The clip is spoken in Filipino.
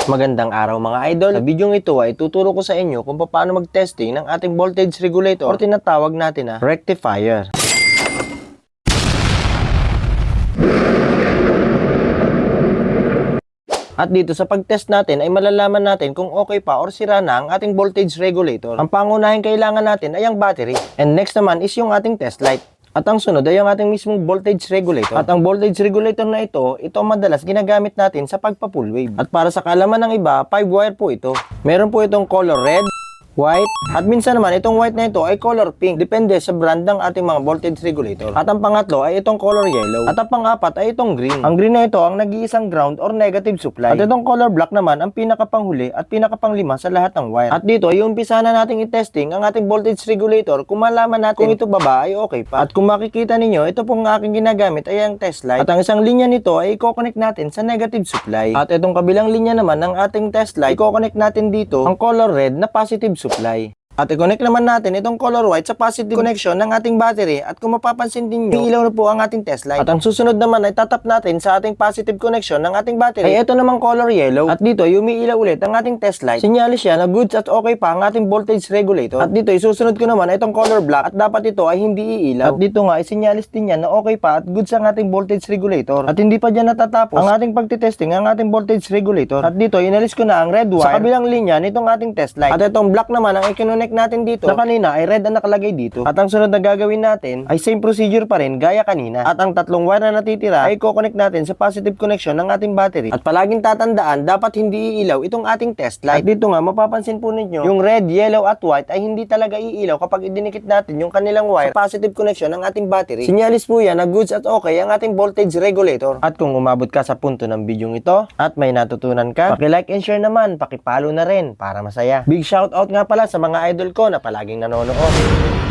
Magandang araw mga idol. Sa video ito ay tuturo ko sa inyo kung paano mag-testing ng ating voltage regulator o tinatawag natin na rectifier. At dito sa pag-test natin ay malalaman natin kung okay pa or sira na ang ating voltage regulator. Ang pangunahing kailangan natin ay ang battery. And next naman is yung ating test light. At ang sunod ay ang ating mismong voltage regulator. At ang voltage regulator na ito madalas ginagamit natin sa pagpa-full wave. At para sa kaalaman ng iba, 5 wire po ito. Meron po itong color red, white, at minsan naman itong white na ito ay color pink. Depende sa brand ng ating mga voltage regulator. At ang pangatlo ay itong color yellow. At ang pang-apat ay itong green. Ang green na ito ang nag-iisang ground or negative supply. At itong color black naman ang pinakapanghuli at pinakapanglima sa lahat ng wire. At dito ay umpisa na nating i-testing ang ating voltage regulator kung malaman natin kung ito baba ay okay pa. At kung makikita ninyo, ito pong aking ginagamit ay ang test light. At ang isang linya nito ay i-connect natin sa negative supply. At itong kabilang linya naman ng ating test light, i-connect natin dito ang color red na positive supply. At i-connect naman natin itong color white sa positive connection ng ating battery. At kung mapapansin din nyo, ilaw na po ang ating test light. At ang susunod naman ay tatap natin sa ating positive connection ng ating battery. Ay ito namang color yellow. At dito ay umiilaw ulit ang ating test light. Sinyalis siya na goods at okay pa ang ating voltage regulator. At dito ay susunod ko naman itong color black at dapat ito ay hindi iilaw. At dito nga ay sinyalis din yan na okay pa at goods ang ating voltage regulator. At hindi pa dyan natatapos ang ating pagtitesting ang ating voltage regulator. At dito inalis ko na ang red wire sa kabilang linya nitong ating test light. At itong black naman ang i-connect natin dito na kanina ay red ang nakalagay dito. At ang sunod na gagawin natin ay same procedure pa rin gaya kanina. At ang tatlong wire na natitira ay i-connect natin sa positive connection ng ating battery. At palaging tatandaan dapat hindi iilaw itong ating test light. At dito nga mapapansin po ninyo yung red, yellow at white ay hindi talaga iilaw kapag idinikit natin yung kanilang wire sa positive connection ng ating battery. Sinyalis po yan na goods at okay ang ating voltage regulator. At kung umabot ka sa punto ng video ito at may natutunan ka, paki-like and share naman, paki-follow na rin para masaya. Big shout out nga pala sa mga idol ko na palaging nanonood.